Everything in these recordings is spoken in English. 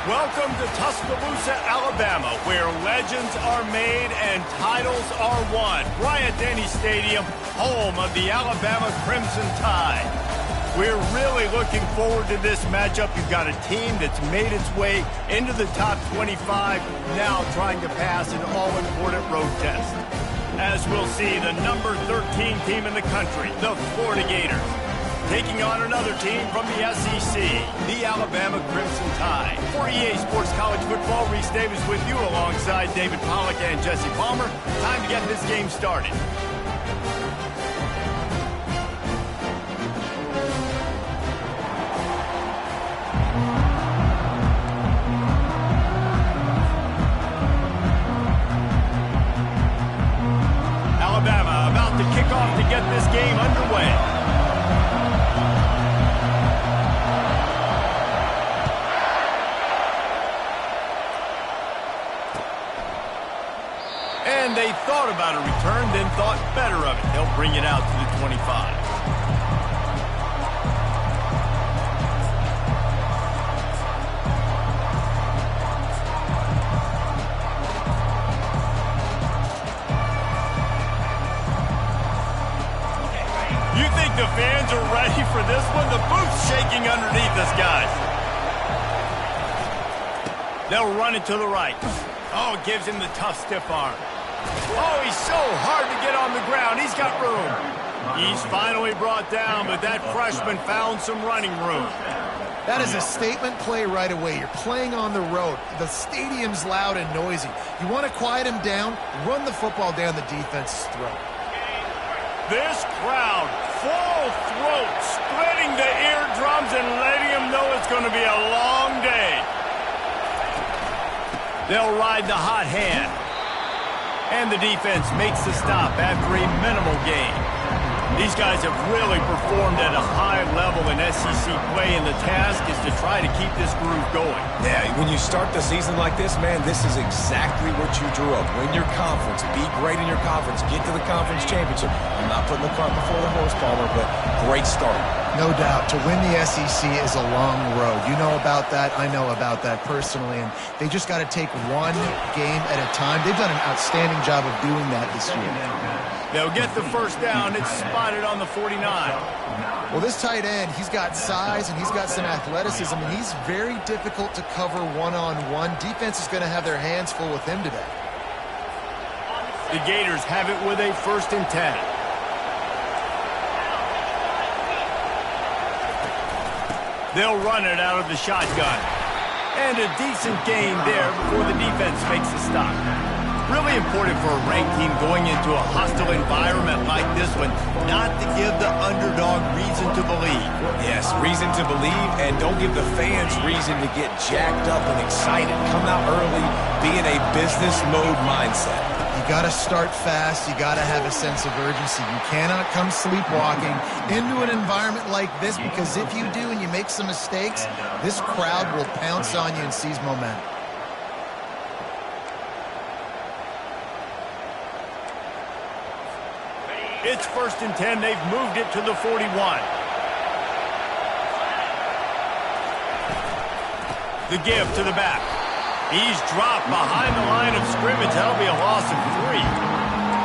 Welcome to Tuscaloosa, Alabama, where legends are made and titles are won. Bryant-Denny Stadium, home of the Alabama Crimson Tide. We're really looking forward to this matchup. You've got a team that's made its way into the top 25, now trying to pass an all-important road test. As we'll see, the number 13 team in the country, the Florida Gators, taking on another team from the SEC, the Alabama Crimson Tide. For EA Sports College Football, Reese Davis with you alongside David Pollack and Jesse Palmer. Time to get this game started. Alabama about to kick off to get this game underway. And they thought about a return, then thought better of it. They'll bring it out to the 25. You think the fans are ready for this one? The booth's shaking underneath us, guys. They'll run it to the right. Oh, gives him the tough stiff arm. Oh, he's so hard to get on the ground. He's got room. He's finally brought down, but that freshman found some running room. That is a statement play right away. You're playing on the road. The stadium's loud and noisy. You want to quiet him down, run the football down the defense's throat. This crowd, full throat, splitting the eardrums and letting him know it's going to be a long day. They'll ride the hot hand. And the defense makes the stop after a minimal gain. These guys have really performed at a high level in SEC play, and the task is to try to keep this groove going. Yeah, when you start the season like this, man, this is exactly what you drew up. Win your conference, be great in your conference, get to the conference championship. I'm not putting the cart before the horse, Palmer, but great start. No doubt. To win the SEC is a long road. You know about that. I know about that personally. And they just got to take one game at a time. They've done an outstanding job of doing that this year. They'll get the first down. It's spotted on the 49. Well, this tight end, he's got size and he's got some athleticism, and he's very difficult to cover one-on-one. Defense is going to have their hands full with him today. The Gators have it with a 1st and 10. They'll run it out of the shotgun. And a decent gain there before the defense makes a stop. Really important for a ranked team going into a hostile environment like this one, not to give the underdog reason to believe. Yes, reason to believe, and don't give the fans reason to get jacked up and excited. Come out early, be in a business mode mindset. You got to start fast. You got to have a sense of urgency. You cannot come sleepwalking into an environment like this, because if you do and you make some mistakes, this crowd will pounce on you and seize momentum. It's 1st and 10. They've moved it to the 41. The give to the back. He's dropped behind the line of scrimmage. That'll be a loss of 3.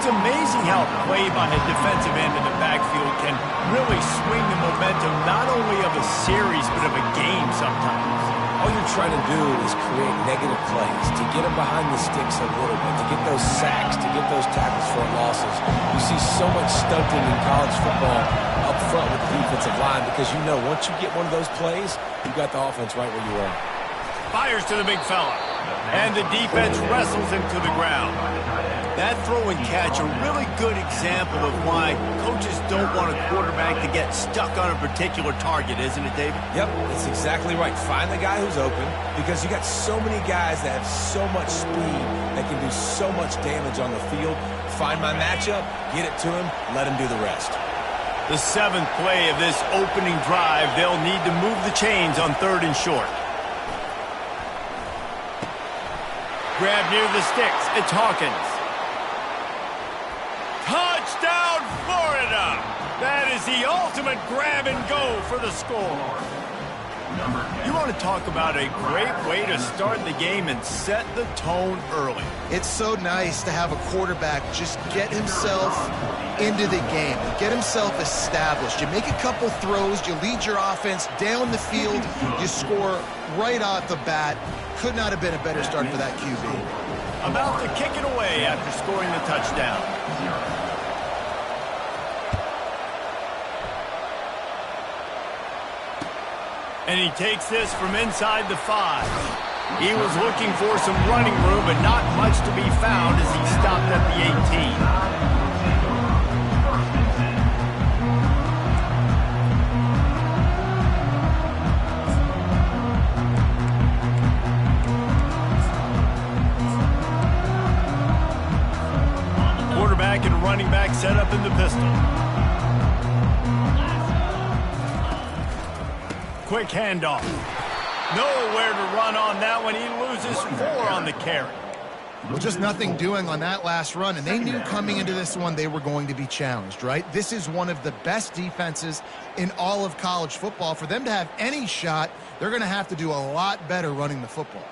It's amazing how play by the defensive end of the backfield can really swing the momentum not only of a series but of a game sometimes. All you're trying to do is create negative plays, to get them behind the sticks a little bit, to get those sacks, to get those tackles for losses. You see so much stunting in college football up front with the defensive line, because you know once you get one of those plays, you've got the offense right where you are. Fires to the big fella. And the defense wrestles him to the ground. That throw and catch, a really good example of why coaches don't want a quarterback to get stuck on a particular target, isn't it, David? Yep, that's exactly right. Find the guy who's open, because you got so many guys that have so much speed that can do so much damage on the field. Find my matchup, get it to him, let him do the rest. The 7th play of this opening drive, they'll need to move the chains on 3rd and short. Grab near the sticks. It's Hawkins. Touchdown, Florida! That is the ultimate grab and go for the score. You want to talk about a great way to start the game and set the tone early. It's so nice to have a quarterback just get himself into the game, get himself established. You make a couple throws, you lead your offense down the field, you score right off the bat. Could not have been a better start for that QB. About to kick it away after scoring the touchdown. And he takes this from inside the 5. He was looking for some running room, but not much to be found as he stopped at the 18. Quarterback and running back set up in the pistol. Quick handoff. Nowhere to run on that one. He loses 4 on the carry. Well, just nothing doing on that last run, and they knew coming into this one they were going to be challenged, right? This is one of the best defenses in all of college football. For them to have any shot, they're going to have to do a lot better running the football.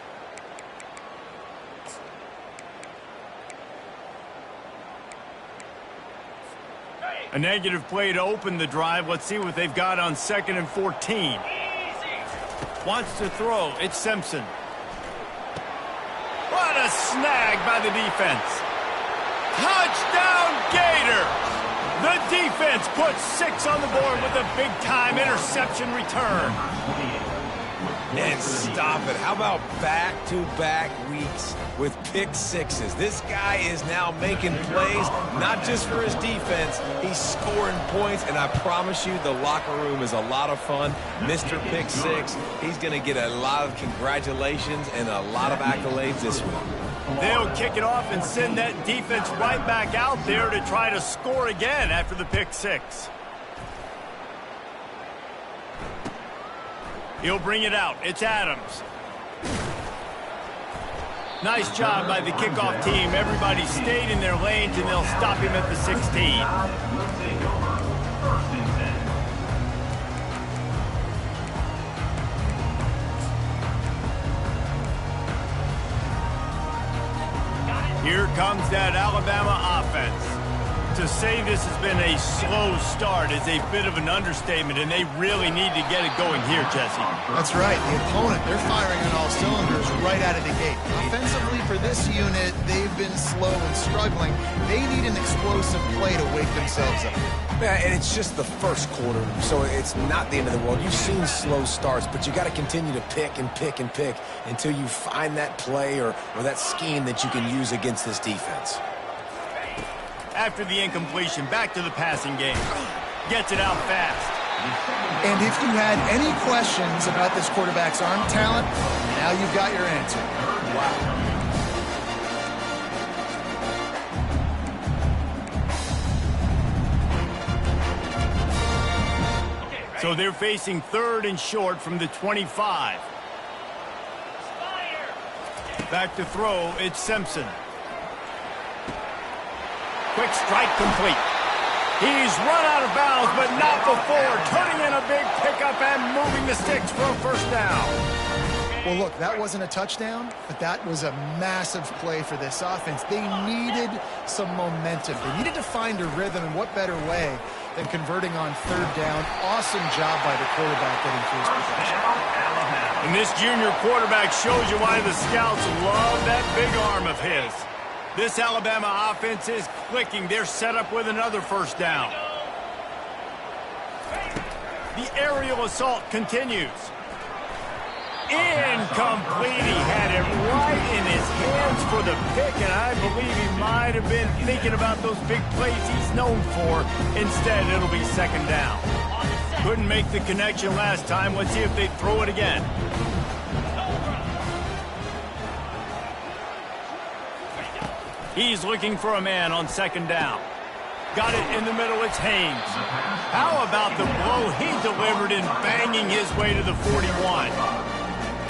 A negative play to open the drive. Let's see what they've got on 2nd and 14. Wants to throw. It's Simpson. What a snag by the defense. Touchdown Gators! The defense puts 6 on the board with a big-time interception return. And stop it. How about back-to-back weeks with pick sixes? This guy is now making plays, not just for his defense. He's scoring points, and I promise you the locker room is a lot of fun. Mr. Pick Six, he's going to get a lot of congratulations and a lot of accolades this week. They'll kick it off and send that defense right back out there to try to score again after the pick 6. He'll bring it out. It's Adams. Nice job by the kickoff team. Everybody stayed in their lanes, and they'll stop him at the 16. Here comes that Alabama offense. To say this has been a slow start is a bit of an understatement, and they really need to get it going here, Jesse. That's right. The opponent, they're firing on all cylinders right out of the gate. Offensively, for this unit, they've been slow and struggling. They need an explosive play to wake themselves up. Yeah, and it's just the first quarter, so it's not the end of the world. You've seen slow starts, but you got to continue to pick and pick and pick until you find that play or that scheme that you can use against this defense. After the incompletion, back to the passing game. Gets it out fast. And if you had any questions about this quarterback's arm talent, now you've got your answer. Wow. So they're facing 3rd and short from the 25. Back to throw, it's Simpson. Quick strike complete. He's run out of bounds, but not before turning in a big pickup and moving the sticks for a first down. Well, look, that wasn't a touchdown, but that was a massive play for this offense. They needed some momentum. They needed to find a rhythm, and what better way than converting on 3rd down. Awesome job by the quarterback getting through his possession. And this junior quarterback shows you why the scouts love that big arm of his. This Alabama offense is clicking. They're set up with another first down. The aerial assault continues. Incomplete. He had it right in his hands for the pick, and I believe he might have been thinking about those big plays he's known for. Instead, it'll be 2nd down. Couldn't make the connection last time. Let's see if they throw it again. He's looking for a man on 2nd down. Got it in the middle, it's Haynes. How about the blow he delivered in banging his way to the 41?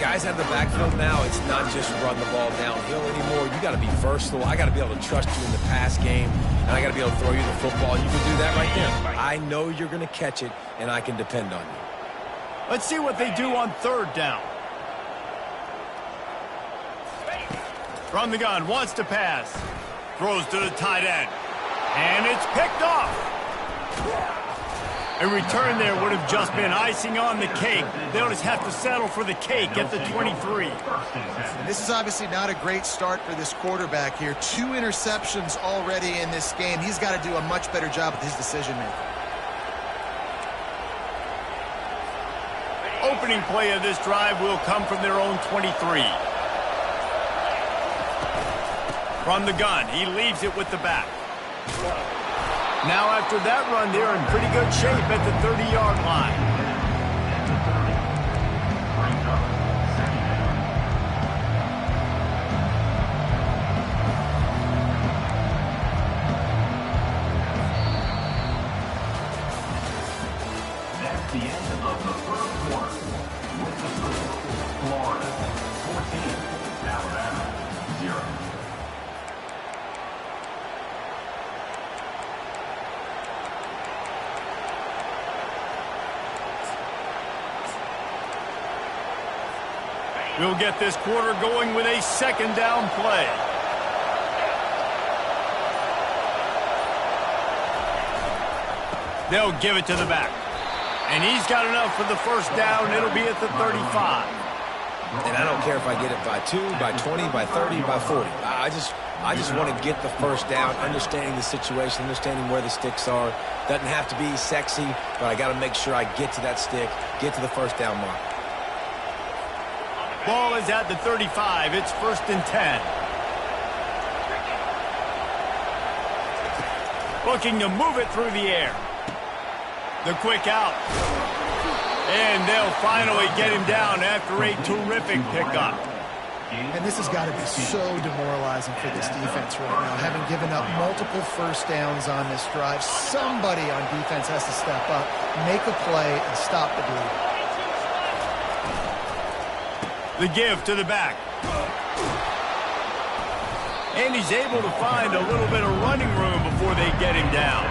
Guys out of the backfield now, it's not just run the ball downhill anymore. You got to be versatile. I got to be able to trust you in the pass game, and I got to be able to throw you the football. You can do that right there. I know you're going to catch it, and I can depend on you. Let's see what they do on third down. From the gun, wants to pass. Throws to the tight end. And it's picked off. A return there would have just been icing on the cake. They'll just have to settle for the cake at the 23. This is obviously not a great start for this quarterback here. 2 interceptions already in this game. He's got to do a much better job with his decision-making. Opening play of this drive will come from their own 23. From the gun, he leaves it with the back. Now after that run, they're in pretty good shape at the 30-yard line. That's the end of the first quarter. With the score, Florida 14, Alabama 0. We'll get this quarter going with a second down play. They'll give it to the back. And he's got enough for the first down. It'll be at the 35. And I don't care if I get it by 2, by 20, by 30, by 40. I just want to get the first down, understanding the situation, understanding where the sticks are. Doesn't have to be sexy, but I got to make sure I get to that stick, get to the first down mark. Ball is at the 35. It's 1st and 10. Looking to move it through the air. The quick out. And they'll finally get him down after a terrific pickup. And this has got to be so demoralizing for this defense right now, having given up multiple first downs on this drive. Somebody on defense has to step up, make a play, and stop the bleeding. The give to the back. And he's able to find a little bit of running room before they get him down.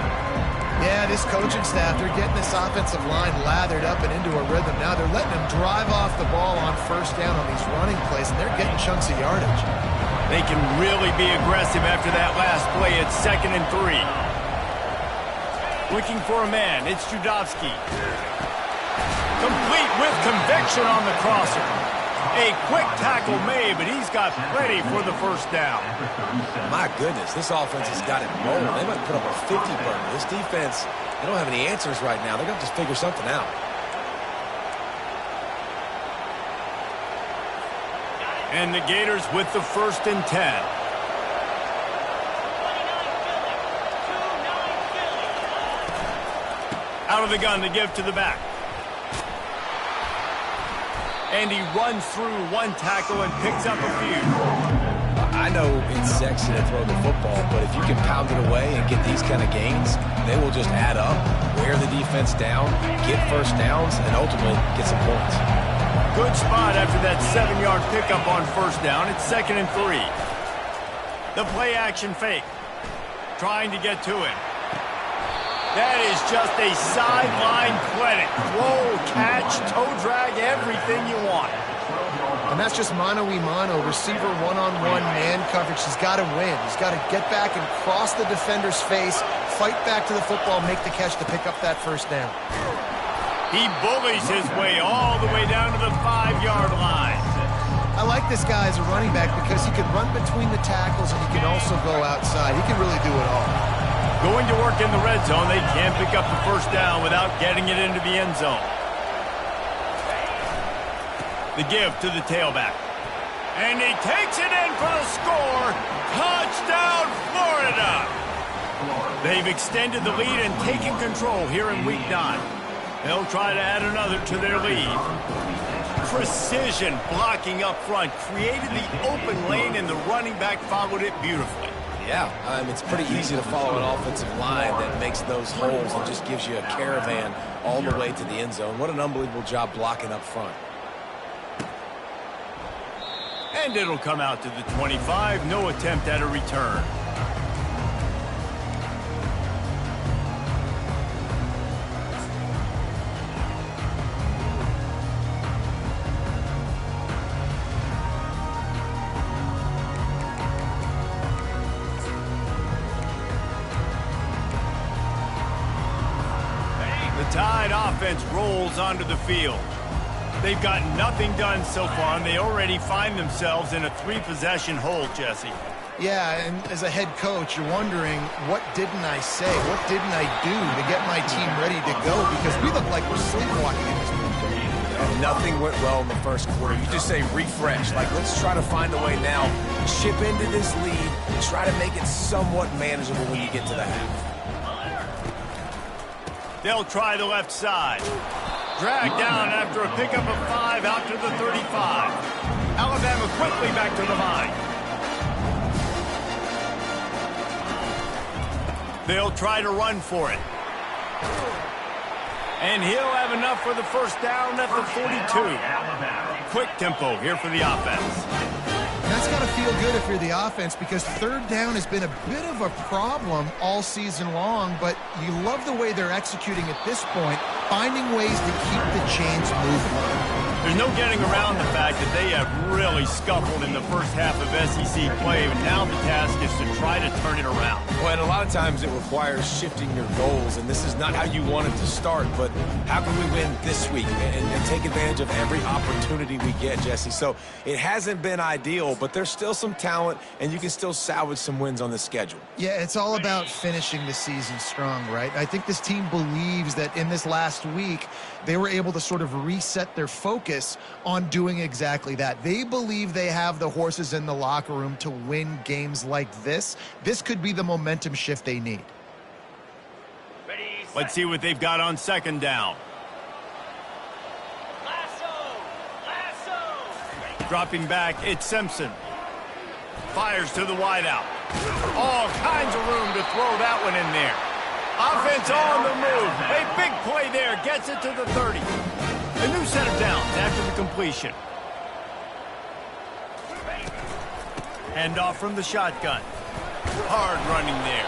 Yeah, this coaching staff, they're getting this offensive line lathered up and into a rhythm. Now they're letting them drive off the ball on first down on these running plays, and they're getting chunks of yardage. They can really be aggressive after that last play. It's 2nd and 3. Looking for a man. It's Judovsky. Complete with conviction on the crosser. A quick tackle made, but he's got plenty for the first down. My goodness, this offense has got it rolling. They might put up a 50 burner. This defense, they don't have any answers right now. They're going to have to figure something out. And the Gators with the 1st and 10. Out of the gun to give to the back. And he runs through one tackle and picks up a few. I know it's sexy to throw the football, but if you can pound it away and get these kind of gains, they will just add up, wear the defense down, get first downs, and ultimately get some points. Good spot after that 7-yard pickup on first down. It's 2nd and 3. The play action fake. Trying to get to him. That is just a sideline clinic. Roll, catch, toe drag, everything you want. And that's just mano-a-mano, receiver one-on-one man coverage. He's got to win. He's got to get back and cross the defender's face, fight back to the football, make the catch to pick up that first down. He bullies his way all the way down to the 5-yard line. I like this guy as a running back because he can run between the tackles and he can also go outside. He can really do it all. Going to work in the red zone, they can't pick up the first down without getting it into the end zone. The give to the tailback. And he takes it in for the score. Touchdown, Florida! They've extended the lead and taken control here in Week 9. They'll try to add another to their lead. Precision blocking up front created the open lane, and the running back followed it beautifully. Yeah, it's pretty easy to follow an offensive line that makes those holes and just gives you a caravan all the way to the end zone. What an unbelievable job blocking up front. And it'll come out to the 25. No attempt at a return. Tide offense rolls onto the field. They've got nothing done so far, and they already find themselves in a 3-possession hole, Jesse. Yeah, and as a head coach, you're wondering, what didn't I say? What didn't I do to get my team ready to go? Because we look like we're sleepwalking at this point. And nothing went well in the first quarter. You just say refresh. Like, let's try to find a way now. Chip into this lead. Try to make it somewhat manageable when you get to the half. They'll try the left side. Dragged down after a pickup of 5 out to the 35. Alabama quickly back to the line. They'll try to run for it. And he'll have enough for the first down at the 42. Quick tempo here for the offense. That's got to feel good if you're the offense, because third down has been a bit of a problem all season long, but you love the way they're executing at this point, finding ways to keep the chains moving. There's no getting around the fact that they have really scuffled in the first half of SEC play, and now the task is to try to turn it around. Well, and a lot of times it requires shifting your goals, and this is not how you want it to start, but how can we win this week and take advantage of every opportunity we get, Jesse? So it hasn't been ideal, but there's still some talent, and you can still salvage some wins on the schedule. Yeah, it's all about finishing the season strong, right? I think this team believes that in this last week, they were able to sort of reset their focus on doing exactly that. They believe they have the horses in the locker room to win games like this. This could be the momentum shift they need. Let's see what they've got on second down. Dropping back, it's Simpson. Fires to the wideout. All kinds of room to throw that one in there. Offense on the move. A big play there. Gets it to the 30. A new set of downs after the completion. Hand off from the shotgun. Hard running there.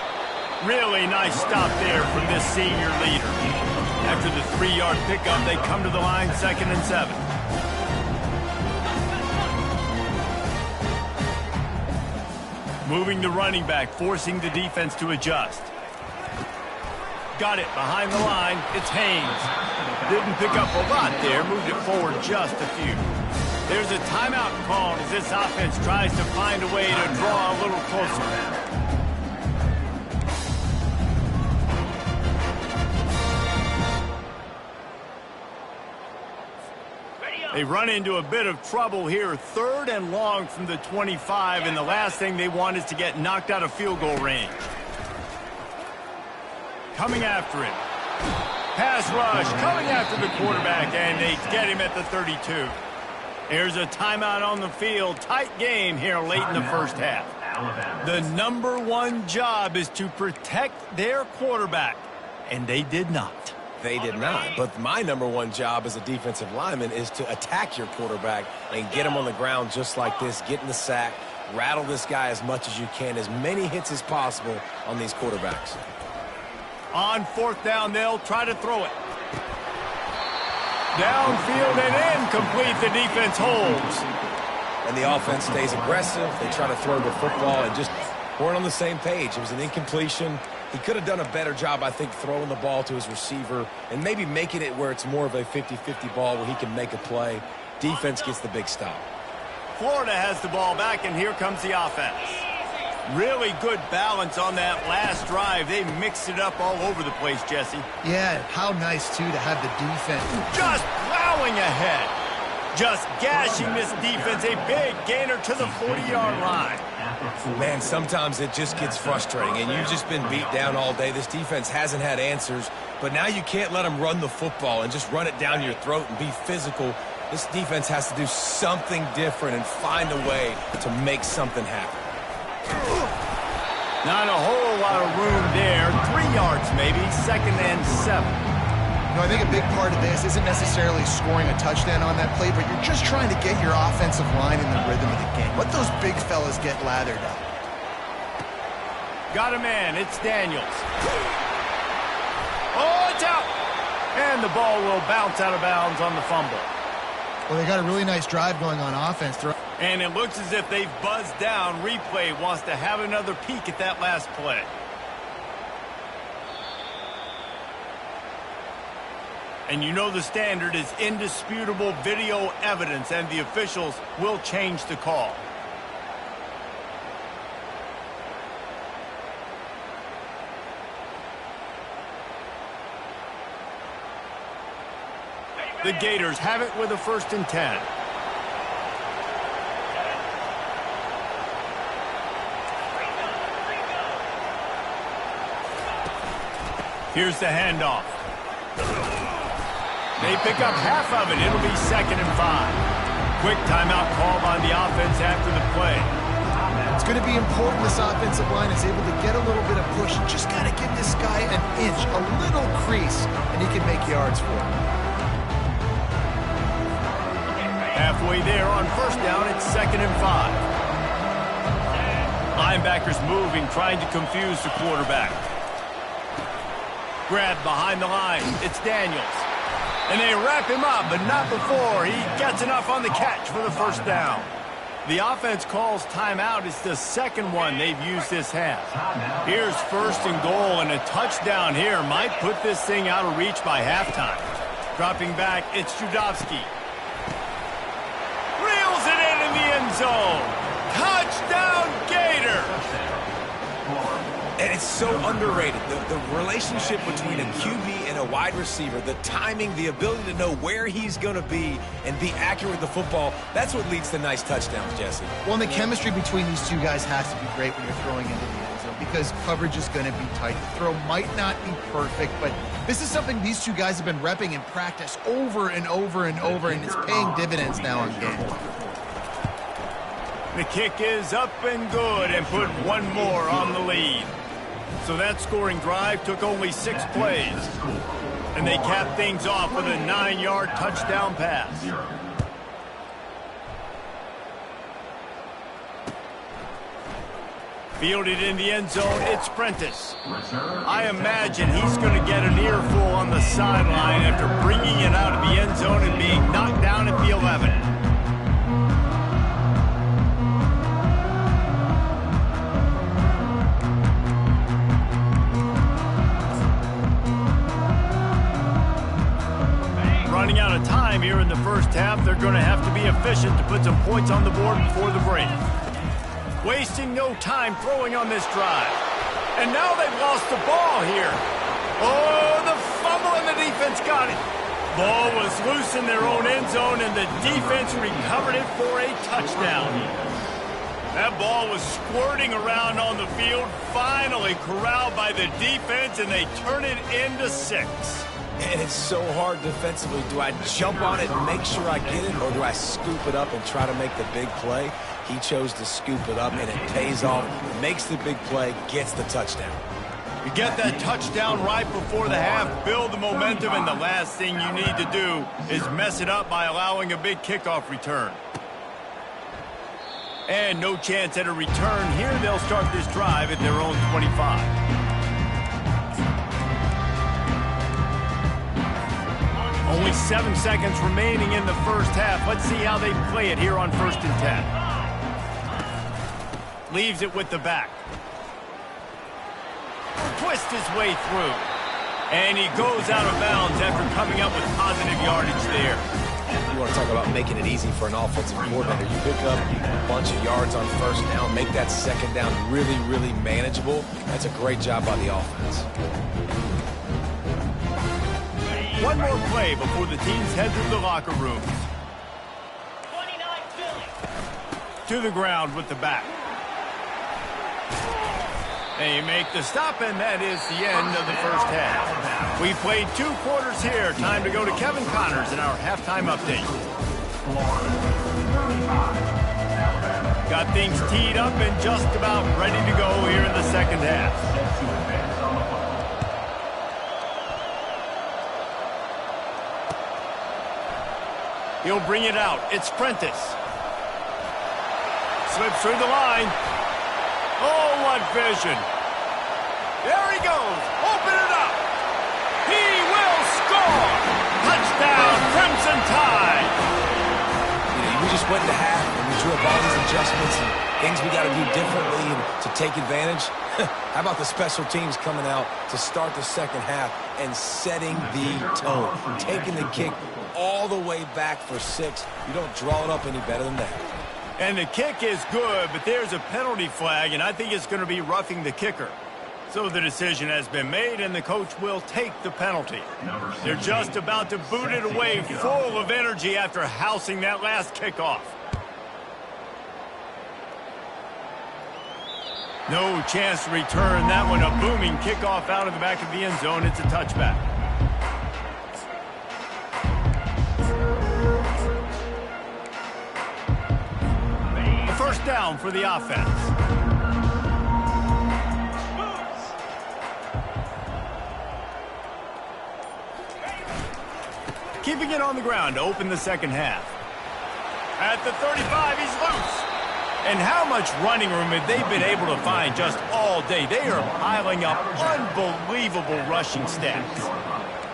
Really nice stop there from this senior leader. After the 3-yard pickup, they come to the line 2nd and 7. Moving the running back, forcing the defense to adjust. Got it behind the line. It's Haynes. Didn't pick up a lot there. Moved it forward just a few. There's a timeout called as this offense tries to find a way to draw a little closer. They run into a bit of trouble here. 3rd and long from the 25, and the last thing they want is to get knocked out of field goal range. Coming after it. Pass rush, coming after the quarterback, and they get him at the 32. There's a timeout on the field. Tight game here late in the first half. The number 1 job is to protect their quarterback, and they did not. They did not. But my number 1 job as a defensive lineman is to attack your quarterback and get him on the ground just like this, get in the sack, rattle this guy as much as you can, as many hits as possible on these quarterbacks. On 4th down, they'll try to throw it. Downfield and incomplete. The defense holds. And the offense stays aggressive. They try to throw the football and just weren't on the same page. It was an incompletion. He could have done a better job, I think, throwing the ball to his receiver and maybe making it where it's more of a 50-50 ball where he can make a play. Defense gets the big stop. Florida has the ball back, and here comes the offense. Really good balance on that last drive. They mixed it up all over the place, Jesse. Yeah, how nice, too, to have the defense. Just plowing ahead. Just gashing this defense. A big gainer to the 40-yard line. Man, sometimes it just gets frustrating, and you've just been beat down all day. This defense hasn't had answers, but now you can't let them run the football and just run it down your throat and be physical. This defense has to do something different and find a way to make something happen. Not a whole lot of room there. 3 yards maybe, 2nd and 7. No, I think a big part of this isn't necessarily scoring a touchdown on that play, but you're just trying to get your offensive line in the rhythm of the game. Let those big fellas get lathered up. Got a man. It's Daniels. Oh, it's out. And the ball will bounce out of bounds on the fumble. Well, they got a really nice drive going on offense. And it looks as if they've buzzed down. Replay wants to have another peek at that last play. And you know the standard is indisputable video evidence, and the officials will change the call. The Gators have it with a 1st and 10. Here's the handoff. They pick up half of it. It'll be 2nd and 5. Quick timeout call by the offense after the play. It's going to be important this offensive line is able to get a little bit of push. Just got to give this guy an inch, a little crease, and he can make yards for him. Halfway there on 1st down, it's 2nd and 5. Linebackers moving, trying to confuse the quarterback. Grab behind the line. It's Daniels. And they wrap him up, but not before he gets enough on the catch for the 1st down. The offense calls timeout. It's the 2nd one they've used this half. Here's 1st and goal, and a touchdown here might put this thing out of reach by halftime. Dropping back, it's Judovsky. Reels it in the end zone. Touchdown, Gator! And it's so underrated. The relationship between a QB and a wide receiver, the timing, the ability to know where he's going to be and be accurate with the football, that's what leads to nice touchdowns, Jesse. Well, and the chemistry between these two guys has to be great when you're throwing into the end zone because coverage is going to be tight. The throw might not be perfect, but this is something these two guys have been repping in practice over and over and over, and it's paying dividends now in games. The kick is up and good and put one more on the lead. So that scoring drive took only 6 plays. And they capped things off with a 9-yard touchdown pass. Fielded in the end zone, it's Prentice. I imagine he's going to get an earful on the sideline after bringing it out of the end zone and being knocked down at the 11. Running out of time here in the 1st half, they're going to have to be efficient to put some points on the board before the break. Wasting no time throwing on this drive. And now they've lost the ball here. Oh, the fumble, and the defense got it. Ball was loose in their own end zone, and the defense recovered it for a touchdown. That ball was squirting around on the field, finally corralled by the defense, and they turn it into 6. And it's so hard defensively. Do I jump on it and make sure I get it, or do I scoop it up and try to make the big play? He chose to scoop it up, and it pays off, makes the big play, gets the touchdown. You get that touchdown right before the half, build the momentum, and the last thing you need to do is mess it up by allowing a big kickoff return. And no chance at a return here. They'll start this drive at their own 25. Only 7 seconds remaining in the 1st half. Let's see how they play it here on 1st and 10. Leaves it with the back. Twist his way through. And he goes out of bounds after coming up with positive yardage there. You want to talk about making it easy for an offensive coordinator. You pick up a bunch of yards on 1st down, make that 2nd down really, really manageable. That's a great job by the offense. One more play before the teams head to the locker rooms. To the ground with the back. They make the stop, and that is the end of the 1st half. We played 2 quarters here. Time to go to Kevin Connors in our halftime update. Got things teed up and just about ready to go here in the 2nd half. He'll bring it out. It's Prentice. Slips through the line. Oh, what vision. There he goes. Open it up. He will score. Touchdown, Crimson Tide. We just just went into half, and we drew up all these adjustments and things we got to do differently and to take advantage. How about the special teams coming out to start the second half and setting the tone, taking the kick all the way back for 6. You don't draw it up any better than that. And the kick is good, but there's a penalty flag, and I think it's going to be roughing the kicker. So the decision has been made, and the coach will take the penalty. They're just about to boot it away, full of energy after housing that last kickoff. No chance to return that one. A booming kickoff out of the back of the end zone. It's a touchback. A first down for the offense. Keeping it on the ground to open the second half. At the 35, he's loose. And how much running room have they been able to find just all day? They are piling up unbelievable rushing stats.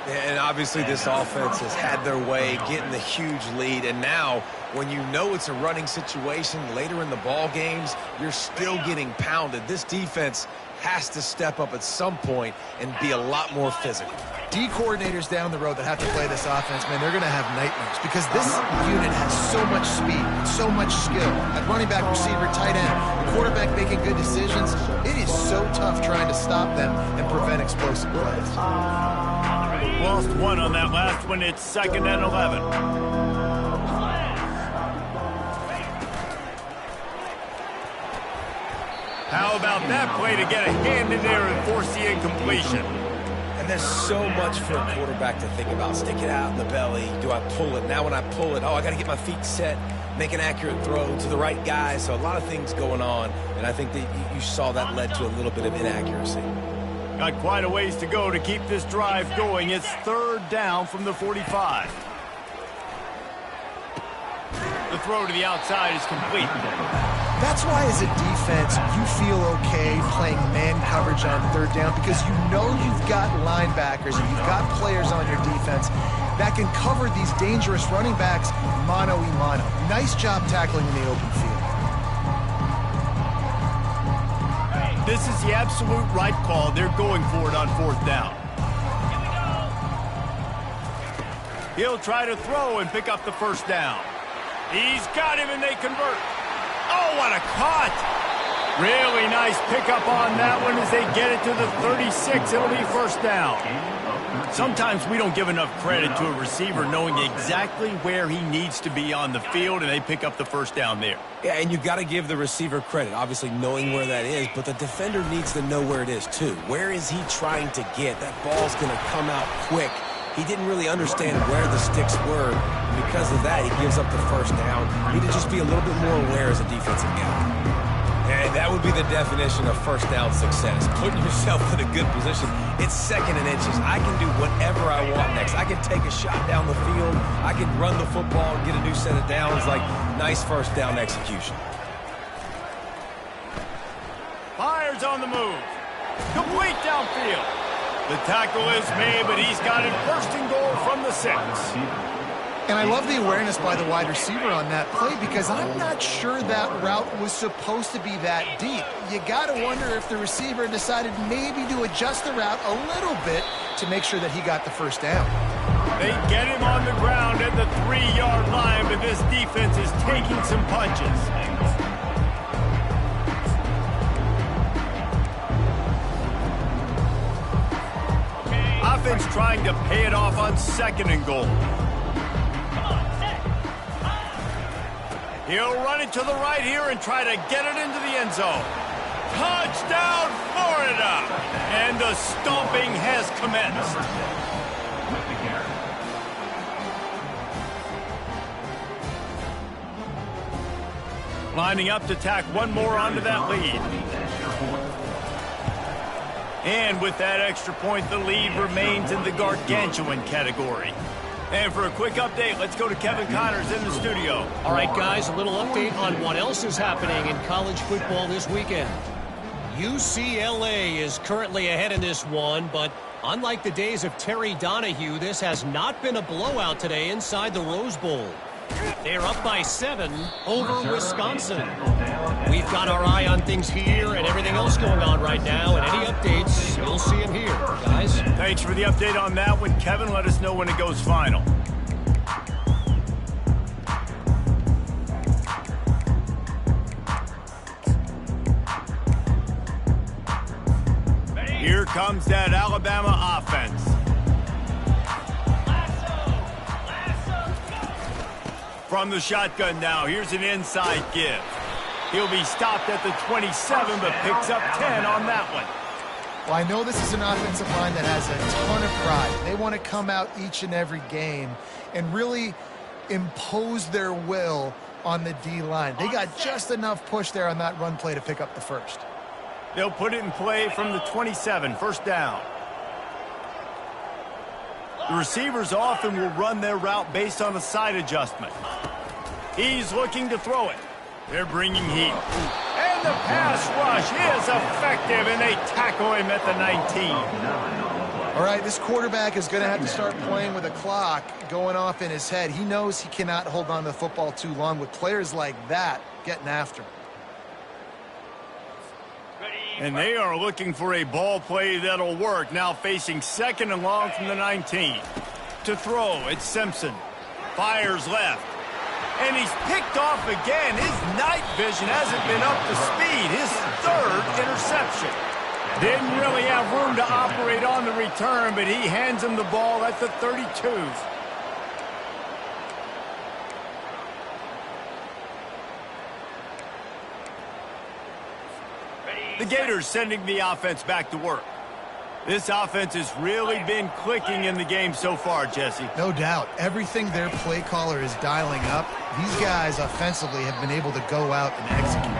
And obviously this offense has had their way, getting the huge lead. And now, when you know it's a running situation later in the ball games, you're still getting pounded. This defense has to step up at some point and be a lot more physical. D coordinators down the road that have to play this offense, man, they're going to have nightmares because this unit has so much speed, so much skill. At running back, receiver, tight end, the quarterback making good decisions. It is so tough trying to stop them and prevent explosive plays. Lost one on that last one. It's 2nd and 11. How about that play to get a hand in there and force the incompletion? And there's so much for a quarterback to think about. Stick it out in the belly. Do I pull it? Now when I pull it, I got to get my feet set, make an accurate throw to the right guy. So a lot of things going on, and I think that you saw that led to a little bit of inaccuracy. Got quite a ways to go to keep this drive going. It's 3rd down from the 45. The throw to the outside is complete. That's why as a defense, you feel okay playing man coverage on 3rd down because you know you've got linebackers and you've got players on your defense that can cover these dangerous running backs mano-a-mano. Nice job tackling in the open field. This is the absolute right call. They're going for it on 4th down. He'll try to throw and pick up the first down. He's got him and they convert. Oh, what a cut! Really nice pickup on that one as they get it to the 36. It'll be 1st down. Sometimes we don't give enough credit to a receiver knowing exactly where he needs to be on the field, and they pick up the 1st down there. Yeah, and you got to give the receiver credit, obviously knowing where that is, but the defender needs to know where it is too. Where is he trying to get? That ball's going to come out quick. He didn't really understand where the sticks were, and because of that, he gives up the 1st down. You need to just be a little bit more aware as a defensive guy. And that would be the definition of 1st down success, putting yourself in a good position. It's 2nd and inches. I can do whatever I want next. I can take a shot down the field. I can run the football and get a new set of downs. Like, nice 1st down execution. Fires on the move. Complete downfield. The tackle is made, but he's got it 1st and goal from the 6. And I love the awareness by the wide receiver on that play because I'm not sure that route was supposed to be that deep. You got to wonder if the receiver decided maybe to adjust the route a little bit to make sure that he got the 1st down. They get him on the ground at the 3-yard line, but this defense is taking some punches. Offense trying to pay it off on 2nd and goal. He'll run it to the right here and try to get it into the end zone. Touchdown, Florida! And the stomping has commenced. Lining up to tack one more onto that lead. And with that extra point, the lead remains in the gargantuan category. And for a quick update, let's go to Kevin Connors in the studio. All right, guys, a little update on what else is happening in college football this weekend. UCLA is currently ahead in this one, but unlike the days of Terry Donahue, this has not been a blowout today inside the Rose Bowl. They're up by 7 over Wisconsin. We've got our eye on things here and everything else going on right now, and any updates, you'll see them here, guys. Thanks for the update on that one, Kevin. Let us know when it goes final. Here comes that Alabama offense. From the shotgun now, here's an inside give. He'll be stopped at the 27, but picks up 10 on that one. Well, I know this is an offensive line that has a ton of pride. They want to come out each and every game and really impose their will on the D-line. They got just enough push there on that run play to pick up the first. They'll put it in play from the 27, first down. The receivers often will run their route based on a side adjustment. He's looking to throw it. They're bringing heat. And the pass rush is effective, and they tackle him at the 19. All right, this quarterback is going to have to start playing with a clock going off in his head. He knows he cannot hold on to the football too long with players like that getting after him. And they are looking for a ball play that'll work. Now facing 2nd and long from the 19. To throw, it's Simpson. Fires left. And he's picked off again. His night vision hasn't been up to speed. His 3rd interception. Didn't really have room to operate on the return, but he hands him the ball at the 32. The Gators sending the offense back to work. This offense has really been clicking in the game so far, Jesse. No doubt. Everything their play caller is dialing up, these guys offensively have been able to go out and execute.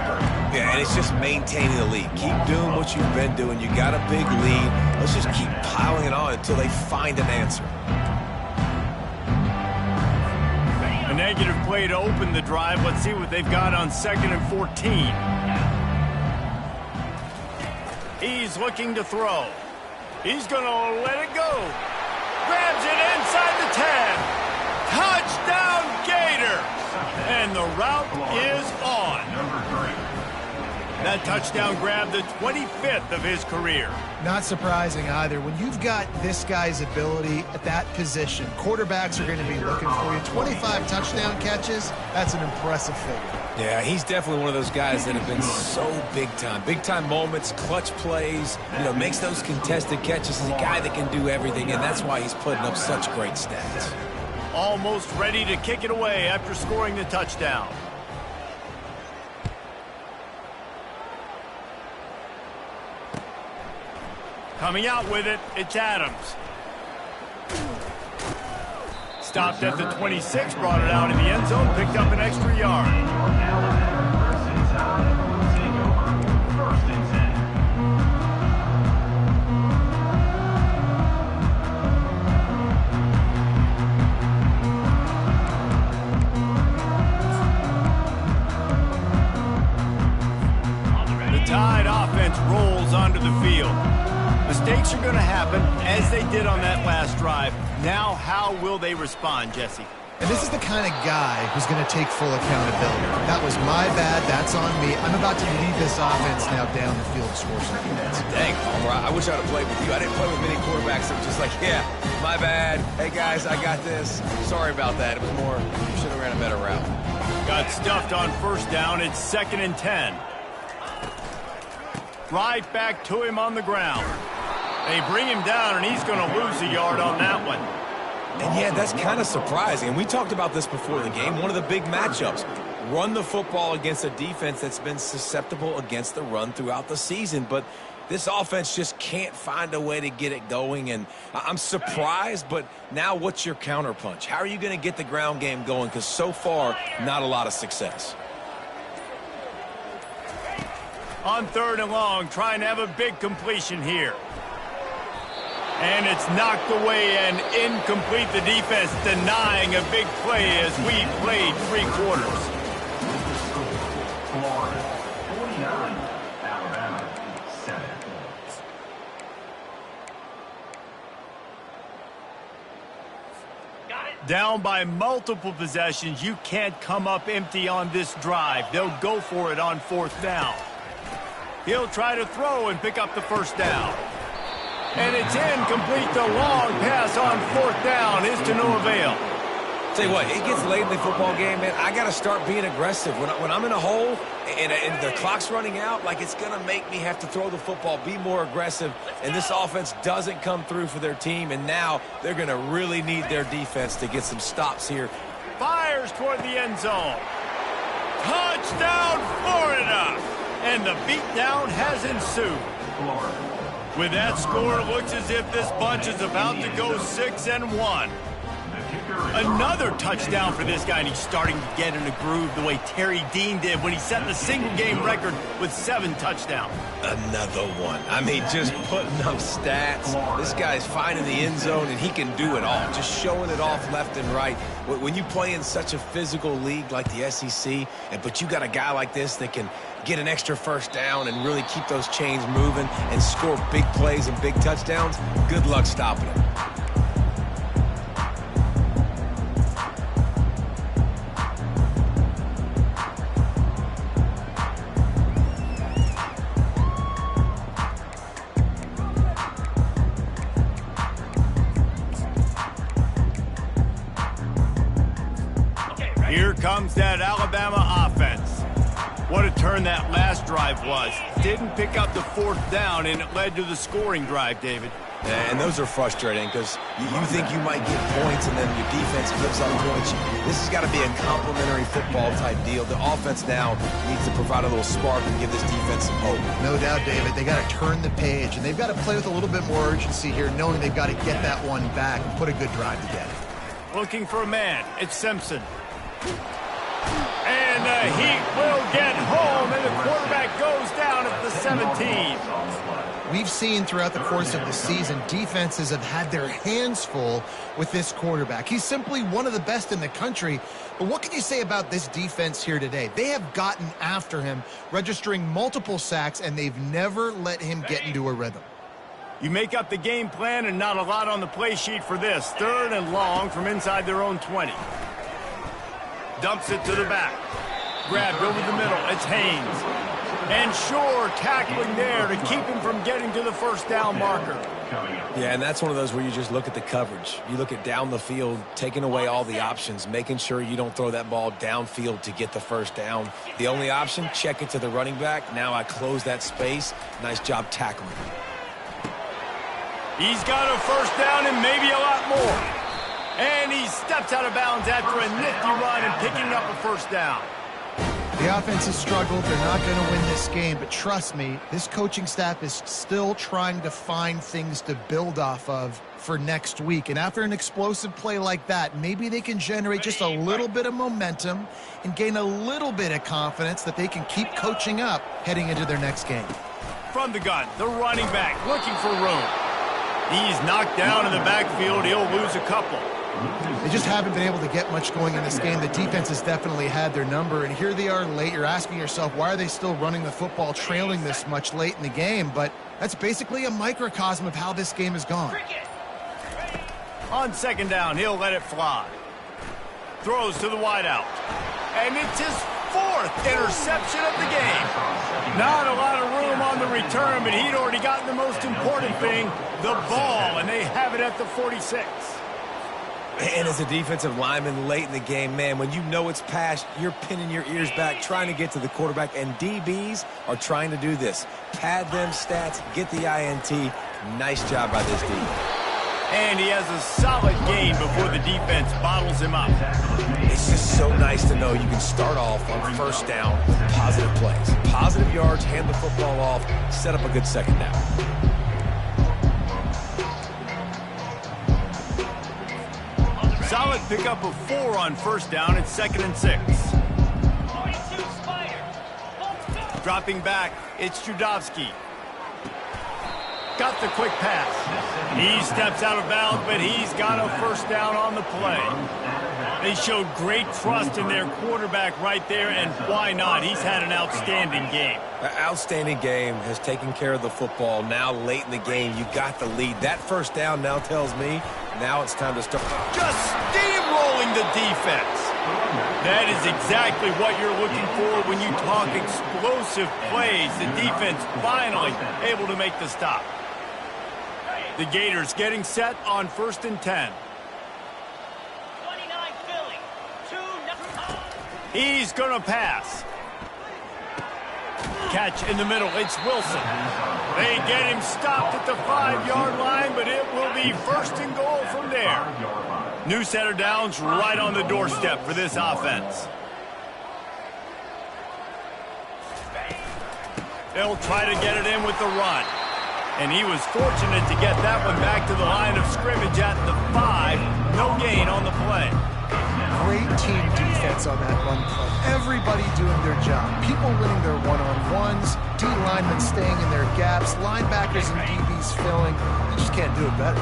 Yeah, and it's just maintaining the lead. Keep doing what you've been doing. You got a big lead. Let's just keep piling it on until they find an answer. A negative play to open the drive. Let's see what they've got on 2nd and 14. He's looking to throw. He's going to let it go. Grabs it inside the 10. Touchdown, Gators! And the route is on. Number 3. That touchdown grabbed the 25th of his career. Not surprising either. When you've got this guy's ability at that position, quarterbacks are going to be looking for you. 25 touchdown catches, that's an impressive figure. Yeah, he's definitely one of those guys that have been so big time. Big time moments, clutch plays, makes those contested catches. He's a guy that can do everything, and that's why he's putting up such great stats. Almost ready to kick it away after scoring the touchdown. Coming out with it, it's Adams. Stopped at the 26, brought it out in the end zone, picked up an extra yard. Alabama Crimson Tide take over 1st and 10. The Tide offense rolls onto the field. Mistakes are going to happen, as they did on that last drive. Now, how will they respond, Jesse? And this is the kind of guy who's going to take full accountability. That was my bad. That's on me. I'm about to lead this offense now down the field to score some points. Dang, Palmer, I wish I'd have played with you. I didn't play with many quarterbacks that were just like, yeah, my bad. Hey, guys, I got this. Sorry about that. It was more, you should have ran a better route. Got stuffed on 1st down. It's 2nd and 10. Right back to him on the ground. They bring him down, and he's going to lose a yard on that one. And yeah, that's kind of surprising. And we talked about this before the game. One of the big matchups. Run the football against a defense that's been susceptible against the run throughout the season. But this offense just can't find a way to get it going. And I'm surprised, but now what's your counterpunch? How are you going to get the ground game going? Because so far, not a lot of success. On 3rd and long, trying to have a big completion here. And it's knocked away and incomplete. The defense denying a big play as we played 3 quarters. Florida 49, Alabama 7. Got it. Down by multiple possessions, you can't come up empty on this drive. They'll go for it on 4th down. He'll try to throw and pick up the 1st down. And it's incomplete. The long pass on 4th down is to no avail. Tell you what, it gets late in the football game, man. I got to start being aggressive. When I'm in a hole and the clock's running out, like, it's going to make me have to throw the football, be more aggressive. And this offense doesn't come through for their team, and now they're going to really need their defense to get some stops here. Fires toward the end zone. Touchdown, Florida! And the beatdown has ensued. With that score, it looks as if this bunch is about to go 6-1. Another touchdown for this guy, and he's starting to get in a groove the way Terry Dean did when he set the single-game record with 7 touchdowns. Another one. I mean, just putting up stats. This guy's finding the end zone, and he can do it all, just showing it off left and right. When you play in such a physical league like the SEC, but you got a guy like this that can get an extra 1st down and really keep those chains moving and score big plays and big touchdowns, good luck stopping him. Here comes that Alabama offense. What a turn that last drive was. Didn't pick up the 4th down, and it led to the scoring drive, David. And those are frustrating because you think you might get points and then your defense gives up points. This has got to be a complementary football type deal. The offense now needs to provide a little spark and give this defense some hope. No doubt, David. They got to turn the page, and they've got to play with a little bit more urgency here, knowing they've got to get that one back and put a good drive together. Looking for a man. It's Simpson. And the Heat will get home, and the quarterback goes down at the 17. We've seen throughout the course of the season, defenses have had their hands full with this quarterback. He's simply one of the best in the country. But what can you say about this defense here today? They have gotten after him, registering multiple sacks, and they've never let him get into a rhythm. You make up the game plan and not a lot on the play sheet for this. 3rd and long from inside their own 20. Dumps it to the back. Grabbed over the middle. It's Haynes. And Shore tackling there to keep him from getting to the 1st down marker. Yeah, and that's one of those where you just look at the coverage. You look at down the field, taking away all the options, making sure you don't throw that ball downfield to get the 1st down. The only option, check it to the running back. Now I close that space. Nice job tackling. He's got a 1st down and maybe a lot more. And he steps out of bounds after a nifty run and picking up a 1st down. The offense has struggled. They're not going to win this game, but trust me, this coaching staff is still trying to find things to build off of for next week. And after an explosive play like that, maybe they can generate just a little bit of momentum and gain a little bit of confidence that they can keep coaching up heading into their next game. From the gun, the running back looking for room. He's knocked down in the backfield. He'll lose a couple. They just haven't been able to get much going in this game. The defense has definitely had their number, and here they are late. You're asking yourself, why are they still running the football, trailing this much late in the game? But that's basically a microcosm of how this game has gone. On 2nd down, he'll let it fly. Throws to the wideout. And it's his 4th interception of the game. Not a lot of room on the return, but he'd already gotten the most important thing, the ball, and they have it at the 46. And as a defensive lineman late in the game, man, when you know it's past, you're pinning your ears back, trying to get to the quarterback, and DBs are trying to do this. Pad them stats, get the INT. Nice job by this D. And he has a solid gain before the defense bottles him up. It's just so nice to know you can start off on 1st down, positive plays. Positive yards, hand the football off, set up a good 2nd down. Solid pickup of 4 on 1st down. It's 2nd and 6. Dropping back, it's Judovsky. Got the quick pass. He steps out of bounds, but he's got a 1st down on the play. They showed great trust in their quarterback right there, and why not? He's had an outstanding game. An outstanding game, has taken care of the football. Now late in the game, you got the lead. That first down now tells me now it's time to start. Just steamrolling the defense. That is exactly what you're looking for when you talk explosive plays. The defense finally able to make the stop. The Gators getting set on 1st and 10. He's going to pass. Catch in the middle. It's Wilson. They get him stopped at the 5-yard line, but it will be 1st and goal from there. New set of downs right on the doorstep for this offense. They'll try to get it in with the run. And he was fortunate to get that one back to the line of scrimmage at the 5. No gain on the play. Great team defense on that run play. Everybody doing their job. People winning their one-on-ones, D linemen staying in their gaps, linebackers and DBs filling. You just can't do it better.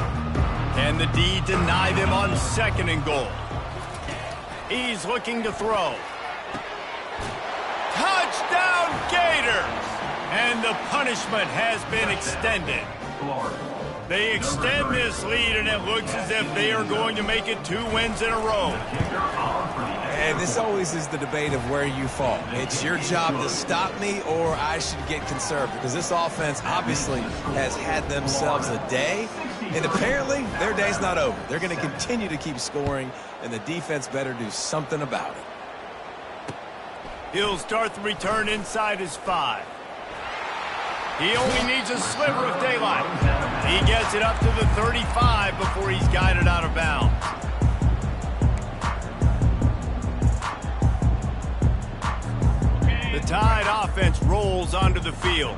And the D deny them on 2nd and goal. He's looking to throw. Touchdown Gators! And the punishment has been extended. They extend this lead, and it looks as if they are going to make it 2 wins in a row. And this always is the debate of where you fall. It's your job to stop me, or I should get conservative, because this offense obviously has had themselves a day, and apparently their day's not over. They're going to continue to keep scoring, and the defense better do something about it. He'll start the return inside his 5. He only needs a sliver of daylight. He gets it up to the 35 before he's guided out of bounds. The Tide offense rolls onto the field.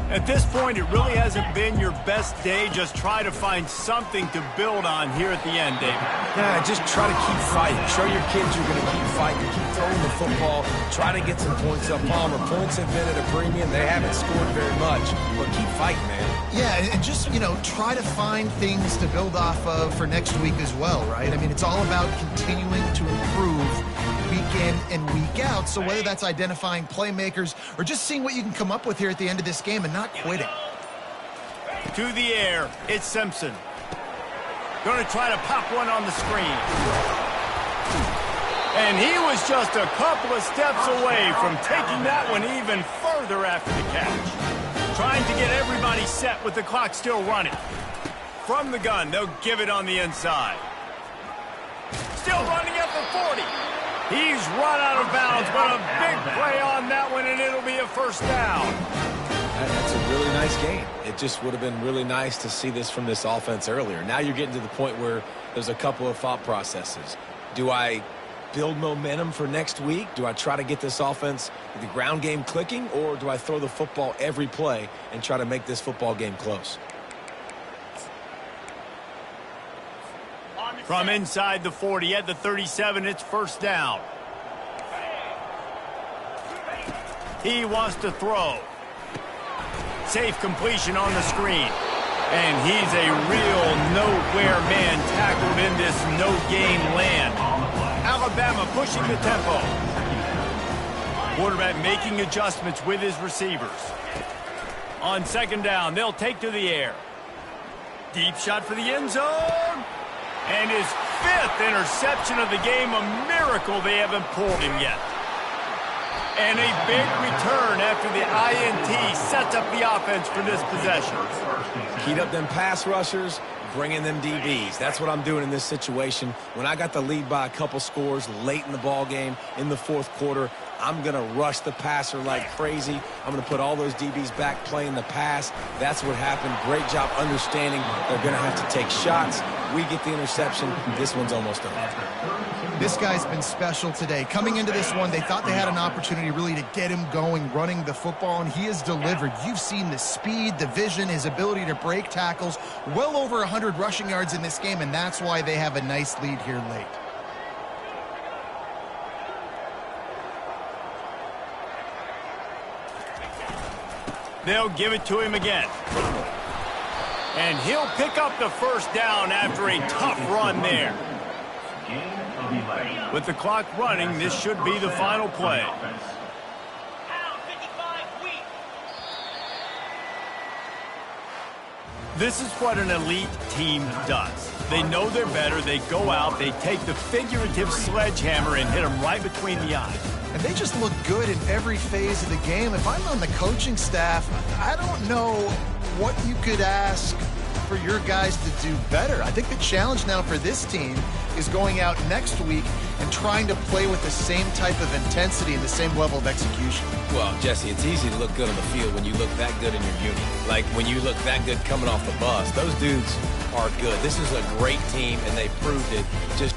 At this point, it really hasn't been your best day. Just try to find something to build on here at the end, David. Yeah, just try to keep fighting. Show your kids you're going to keep fighting. Keep throwing the football. Try to get some points up. Palmer, points have been at a premium. They haven't scored very much, but keep fighting, man. Yeah, and just, try to find things to build off of for next week as well, right? I mean, it's all about continuing to improve week in and week out. So whether that's identifying playmakers or just seeing what you can come up with here at the end of this game and not quitting. To the air, it's Simpson. Going to try to pop one on the screen. And he was just a couple of steps away from taking that one even further after the catch. Trying to get everybody set with the clock still running. From the gun, they'll give it on the inside. Still running at the 40. He's run out of bounds, but a big play on that one, and it'll be a 1st down. That's a really nice game. It just would have been really nice to see this from this offense earlier. Now you're getting to the point where there's a couple of thought processes. Do I build momentum for next week? Do I try to get this offense, the ground game clicking, or do I throw the football every play and try to make this football game close? From inside the 40 at the 37, it's 1st down. He wants to throw. Safe completion on the screen. And he's a real nowhere man tackled in this no-game land. Alabama pushing the tempo. Quarterback making adjustments with his receivers. On 2nd down, they'll take to the air. Deep shot for the end zone. And his 5th interception of the game, a miracle they haven't pulled him yet. And a big return after the INT sets up the offense for this possession. Heat up them pass rushers, bring in them DBs. That's what I'm doing in this situation. When I got the lead by a couple scores late in the ball game, in the 4th quarter, I'm going to rush the passer like crazy. I'm going to put all those DBs back playing the pass. That's what happened. Great job understanding they're going to have to take shots. We get the interception. This one's almost over. This guy's been special today. Coming into this one, they thought they had an opportunity really to get him going, running the football, and he has delivered. You've seen the speed, the vision, his ability to break tackles. Well over 100 rushing yards in this game, and that's why they have a nice lead here late. They'll give it to him again. And he'll pick up the 1st down after a tough run there. Gain of 11. With the clock running, this should be the final play. This is what an elite team does. They know they're better. They go out. They take the figurative sledgehammer and hit them right between the eyes. And they just look good in every phase of the game. If I'm on the coaching staff, I don't know what you could ask for your guys to do better. I think the challenge now for this team is going out next week and trying to play with the same type of intensity and the same level of execution. Well, Jesse, it's easy to look good on the field when you look that good in your unit. Like when you look that good coming off the bus. Those dudes are good. This is a great team, and they proved it just